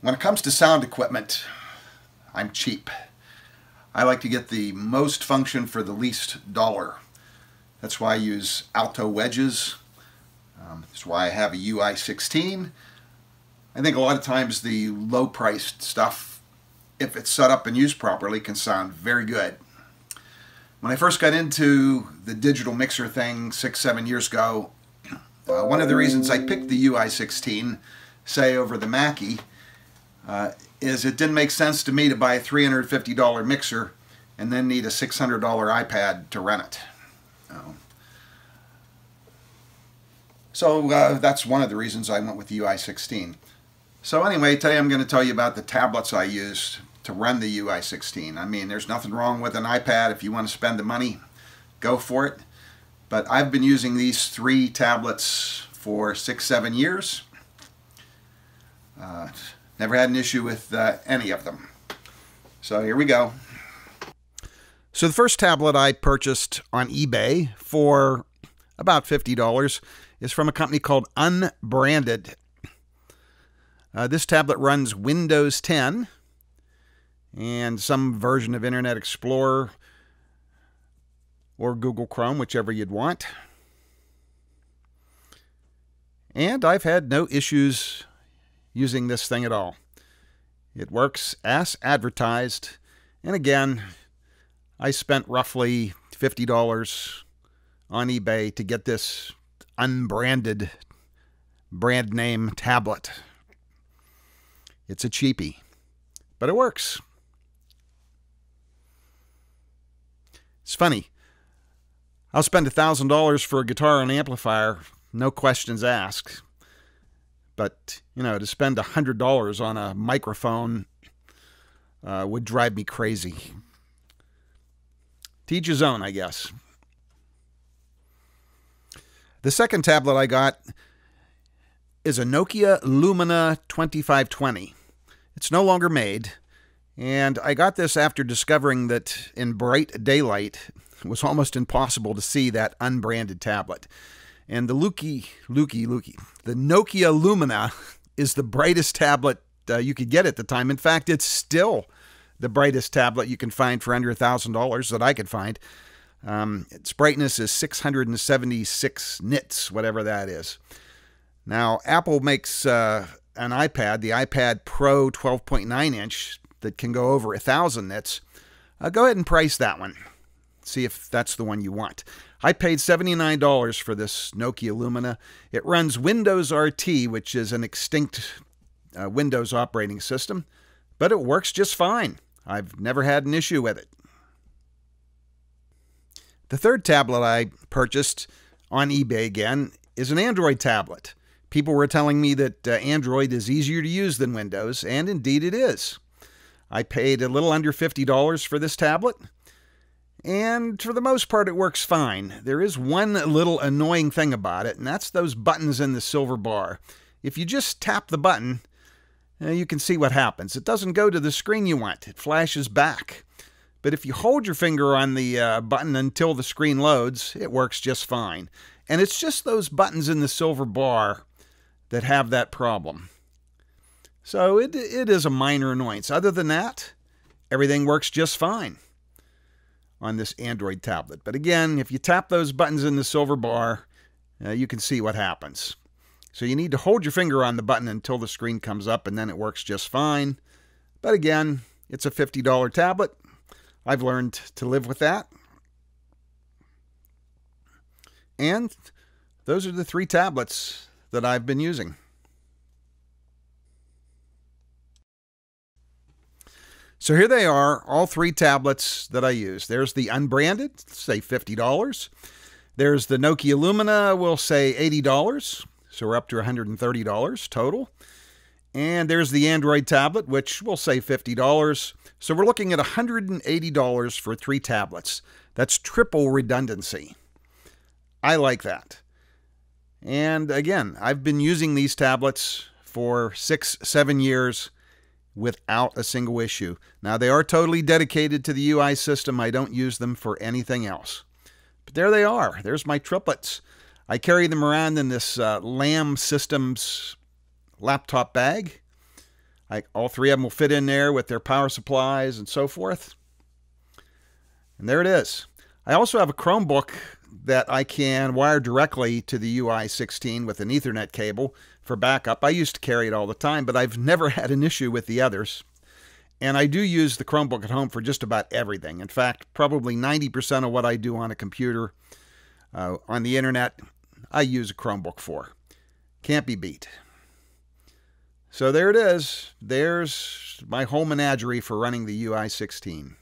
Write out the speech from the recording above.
When it comes to sound equipment, I'm cheap. I like to get the most function for the least dollar. That's why I use alto wedges. That's why I have a UI16. I think a lot of times the low-priced stuff, if it's set up and used properly, can sound very good. When I first got into the digital mixer thing 6-7 years ago, one of the reasons I picked the UI16, say over the Mackie, is it didn't make sense to me to buy a $350 mixer and then need a $600 iPad to run it. So that's one of the reasons I went with the UI16. So anyway, today I'm going to tell you about the tablets I used to run the UI16. I mean, there's nothing wrong with an iPad. If you want to spend the money, go for it. But I've been using these 3 tablets for 6-7 years. Never had an issue with any of them. So here we go. So the first tablet I purchased on eBay for about $50 is from a company called Unbranded. This tablet runs Windows 10 and some version of Internet Explorer or Google Chrome, whichever you'd want. And I've had no issues using this thing at all. It works as advertised. And again, I spent roughly $50 on eBay to get this unbranded brand name tablet. It's a cheapie, but it works. It's funny. I'll spend $1,000 for a guitar and amplifier, no questions asked. But, you know, to spend $100 on a microphone would drive me crazy. To each his own, I guess. The second tablet I got is a Nokia Lumia 2520. It's no longer made, and I got this after discovering that in bright daylight it was almost impossible to see that unbranded tablet. And the Nokia Lumia is the brightest tablet you could get at the time. In fact, it's still the brightest tablet you can find for under $1,000 that I could find. Its brightness is 676 nits, whatever that is. Now, Apple makes an iPad, the iPad Pro 12.9 inch, that can go over 1,000 nits. Go ahead and price that one. See if that's the one you want. I paid $79 for this Nokia Lumia. It runs Windows RT, which is an extinct Windows operating system, but it works just fine. I've never had an issue with it. The third tablet I purchased on eBay again is an Android tablet. People were telling me that Android is easier to use than Windows, and indeed it is. I paid a little under $50 for this tablet, and for the most part it works fine. There is one little annoying thing about it, and that's those buttons in the silver bar. If you just tap the button, you can see what happens. It doesn't go to the screen you want. It flashes back. But if you hold your finger on the button until the screen loads, it works just fine. And it's just those buttons in the silver bar that have that problem. So it is a minor annoyance. Other than that, everything works just fine on this Android tablet. But again, if you tap those buttons in the silver bar, you can see what happens. So you need to hold your finger on the button until the screen comes up, and then it works just fine. But again, it's a $50 tablet. I've learned to live with that. And those are the 3 tablets that I've been using. So here they are, all 3 tablets that I use. There's the unbranded, say $50. There's the Nokia Lumia, we'll say $80. So we're up to $130 total. And there's the Android tablet, which we'll say $50. So we're looking at $180 for 3 tablets. That's triple redundancy. I like that. And again, I've been using these tablets for 6-7 years without a single issue. Now, they are totally dedicated to the UI system. I don't use them for anything else. But there they are. There's my triplets. I carry them around in this Lamb Systems laptop bag. All three of them will fit in there with their power supplies and so forth. And there it is. I also have a Chromebook that I can wire directly to the UI16 with an Ethernet cable for backup. I used to carry it all the time, but I've never had an issue with the others. And I do use the Chromebook at home for just about everything. In fact, probably 90% of what I do on a computer, on the internet, I use a Chromebook for. Can't be beat. So there it is. There's my whole menagerie for running the UI16.